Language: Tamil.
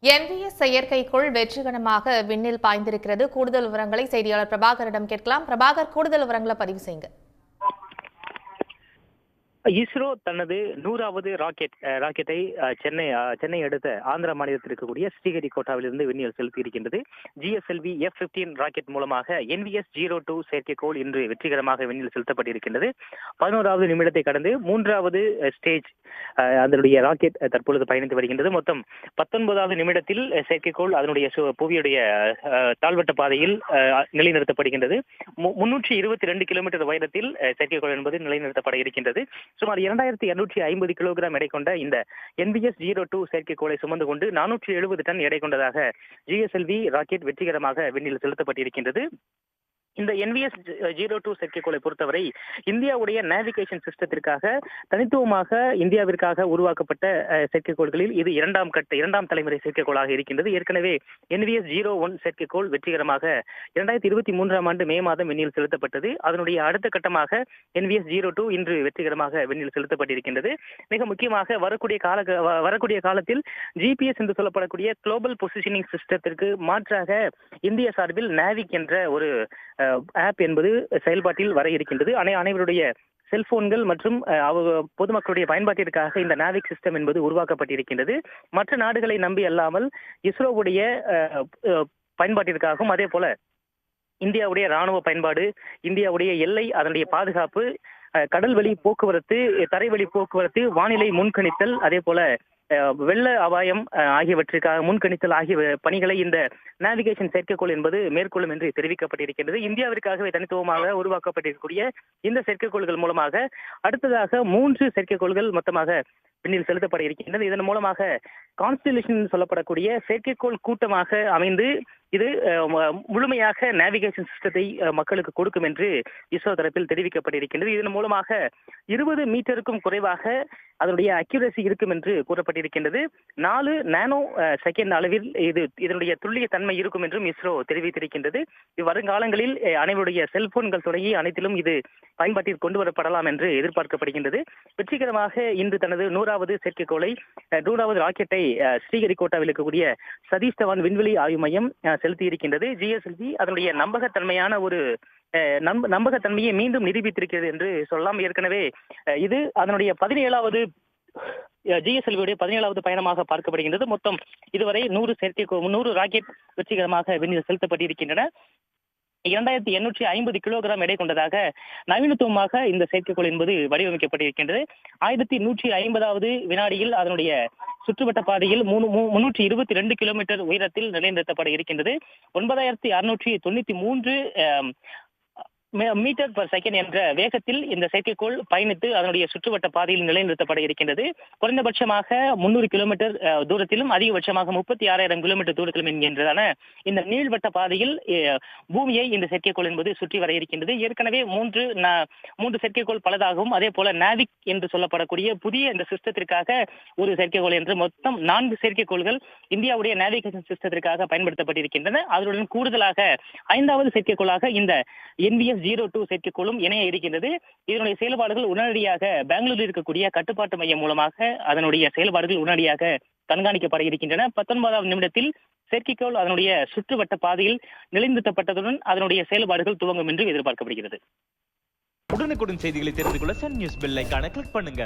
என்விஎஸ் செயற்கைக்கோள் வெற்றிகரமாக விண்ணில் பாய்ந்திருக்கிறது. கூடுதல் விவரங்களை செய்தியாளர் பிரபாகரிடம் கேட்கலாம். பிரபாகர், கூடுதல் விவரங்களை பதிவு செய்யுங்க. இஸ்ரோ தனது 100வது ராக்கெட்டை சென்னை அடுத்த ஆந்திர மாநிலத்தில் இருக்கக்கூடிய ஸ்ரீஹரிகோட்டாவிலிருந்து விண்ணில் செலுத்தி இருக்கின்றது. GSLV F-15 ராக்கெட் மூலமாக NVS-02 செயற்கைக்கோள் இன்று வெற்றிகரமாக விண்ணில் செலுத்தப்பட்டிருக்கின்றது. 11வது நிமிடத்தை கடந்து 3வது ஸ்டேஜ் அதனுடைய ராக்கெட் தற்பொழுது பயணித்து வருகின்றது. மொத்தம் 19வது நிமிடத்தில் செயற்கைக்கோள் அதனுடைய புவியுடைய தாழ்வட்ட பாதையில் நிலைநிறுத்தப்படுகின்றது. 322 கிலோமீட்டர் உயரத்தில் செயற்கைக்கோள் என்பது நிலைநிறுத்தப்பட இருக்கின்றது. சுமார் 2250 கிலோகிராம் எடை கொண்ட இந்த NVS-02 செயற்கைக்கோளை சுமந்து கொண்டு 470 டன் எடை கொண்டதாக GSLV ராக்கெட் வெற்றிகரமாக விண்ணில் செலுத்தப்பட்டிருக்கின்றது. இந்த NVS-02 செயற்கைக்கோளை பொறுத்தவரை இந்தியாவுடைய நேவிகேஷன் சிஸ்டத்திற்காக தனித்துவமாக இந்தியாவிற்காக உருவாக்கப்பட்ட செயற்கைக்கோள்களில் இது இரண்டாம் தலைமுறை செயற்கைக்கோளாக இருக்கின்றது. ஏற்கனவே NVS-01 செயற்கைக்கோள் வெற்றிகரமாக 2023ஆம் ஆண்டு மே மாதம் விண்ணில் செலுத்தப்பட்டது. அதனுடைய அடுத்த கட்டமாக NVS-02 இன்று வெற்றிகரமாக விண்ணில் செலுத்தப்பட்டிருக்கின்றது. மிக முக்கியமாக வரக்கூடிய காலத்தில் GPS என்று சொல்லப்படக்கூடிய குளோபல் பொசிஷனிங் சிஸ்டத்திற்கு மாற்றாக இந்திய சார்பில் நேவிக் என்ற ஒரு ஆப் என்பது செயல்பாட்டில் வர இருக்கின்றது. அனைவருடைய செல்போன்கள் மற்றும் பொதுமக்களுடைய பயன்பாட்டிற்காக இந்த நாவிக் சிஸ்டம் என்பது உருவாக்கப்பட்டிருக்கின்றது. மற்ற நாடுகளை நம்பி அல்லாமல் இஸ்ரோவுடைய பயன்பாட்டிற்காகவும் அதே போல இந்தியாவுடைய ராணுவ பயன்பாடு, இந்தியாவுடைய எல்லை, அதனுடைய பாதுகாப்பு, கடல்வழி போக்குவரத்து, தரைவழி போக்குவரத்து, வானிலை முன்கணித்தல், அதே போல வெள்ள அபாயம் ஆகியவற்றுக்காக முன்கணித்தல் ஆகிய பணிகளை இந்த நேவிகேஷன் செயற்கைக்கோள் என்பது மேற்கொள்ளும் என்று தெரிவிக்கப்பட்டிருக்கின்றது. இந்தியாவிற்காகவே தனித்துவமாக உருவாக்கப்பட்டிருக்கக்கூடிய இந்த செயற்கைக்கோள்கள் மூலமாக அடுத்ததாக 3 செயற்கைக்கோள்கள் மொத்தமாக விண்ணில் செலுத்தப்பட இருக்கின்றது. இதன் மூலமாக கான்ஸ்டலேஷன் சொல்லப்படக்கூடிய செயற்கைக்கோள் கூட்டமாக அமைந்து இது முழுமையாக நேவிகேஷன் சிஸ்டத்தை மக்களுக்கு கொடுக்கும் என்று இஸ்ரோ தரப்பில் தெரிவிக்கப்பட்டிருக்கின்றது. இதன் மூலமாக 20 மீட்டருக்கும் குறைவாக அதனுடைய அக்யூரசி இருக்கும் என்று கூறப்பட்டிருக்கின்றது. 4 நானோ செகண்ட் அளவில் இதனுடைய துல்லிய தன்மை இருக்கும் என்றும் இஸ்ரோ தெரிவித்திருக்கின்றது. வருங்காலங்களில் அனைவருடைய செல்போன்கள் தொடங்கி அனைத்திலும் இது பயன்பாட்டில் கொண்டு வரப்படலாம் என்று எதிர்பார்க்கப்படுகின்றது. வெற்றிகரமாக இன்று தனது 100வது செயற்கைக்கோளை 100வது ராக்கெட்டை ஸ்ரீஹரிகோட்டாவில் இருக்கக்கூடிய சதீஷ் தவான் விண்வெளி ஆய்வு மையம் செலுத்தி இருக்கின்றது. GSLV அதனுடைய நம்பகத்தன்மையை மீண்டும் நிரூபித்திருக்கிறது என்று சொல்லலாம். ஏற்கனவே இது அதனுடைய 17வது GSLV-உடைய 17வது பயணமாக பார்க்கப்படுகின்றது. மொத்தம் இதுவரை 100 ராக்கெட் வெற்றிகரமாக விண்ணில் செலுத்தப்பட்டிருக்கின்றன. 2850 கிலோகிராம் எடை கொண்டதாக நவீனத்துவமாக இந்த செயற்கைக்கோள் என்பது வடிவமைக்கப்பட்டிருக்கின்றது. 1150வது வினாடியில் அதனுடைய சுற்றுவட்ட பாதையில் 322 கிலோமீட்டர் உயரத்தில் நிலைநிறுத்தப்பட இருக்கின்றது. 9693 மீட்டர் பர் செகண்ட் என்ற வேகத்தில் இந்த செயற்கைக்கோள் பயணித்து அதனுடைய சுற்றுவட்ட பாதையில் நிலைநிறுத்தப்பட இருக்கின்றது. குறைந்தபட்சமாக 300 கிலோமீட்டர் தூரத்திலும் அதிகபட்சமாக 36,000 கிலோமீட்டர் தூரத்திலும் என்கின்றதான இந்த நீள்வட்ட பாதையில் பூமியை இந்த செயற்கைக்கோள் என்பது சுற்றி வர இருக்கின்றது. ஏற்கனவே 3 செயற்கைக்கோள் பலதாகவும் அதே போல நாவிக் என்று சொல்லப்படக்கூடிய புதிய இந்த சிஸ்டத்திற்காக ஒரு செயற்கைக்கோள் என்று மொத்தம் 4 செயற்கைக்கோள்கள் இந்தியாவுடைய நேவிகேஷன் சிஸ்டத்திற்காக பயன்படுத்தப்பட்டிருக்கின்றன. அதனுடன் கூடுதலாக 5வது செயற்கைக்கோளாக இந்த NVS-02 செயற்கைக்கோளும் இணைய இருக்கின்றது. இதனுடைய செயல்பாடுகள் உடனடியாக பெங்களூரில் இருக்கக்கூடிய கட்டுப்பாட்டு மையம் மூலமாக அதனுடைய செயல்பாடுகள் உடனடியாக கண்காணிக்கப்பட இருக்கின்றன. 19வது நிமிடத்தில் செயற்கைக்கோள் அதனுடைய சுற்றுவட்ட பாதையில் நிலைநிறுத்தப்பட்டதுடன் அதனுடைய செயல்பாடுகள் துவங்கும் என்று எதிர்பார்க்கப்படுகிறது. உடனுக்குடன் செய்திகளை தெரிந்து கொள்ள சன் நியூஸ் பெல் ஐகானை கிளிக் பண்ணுங்க.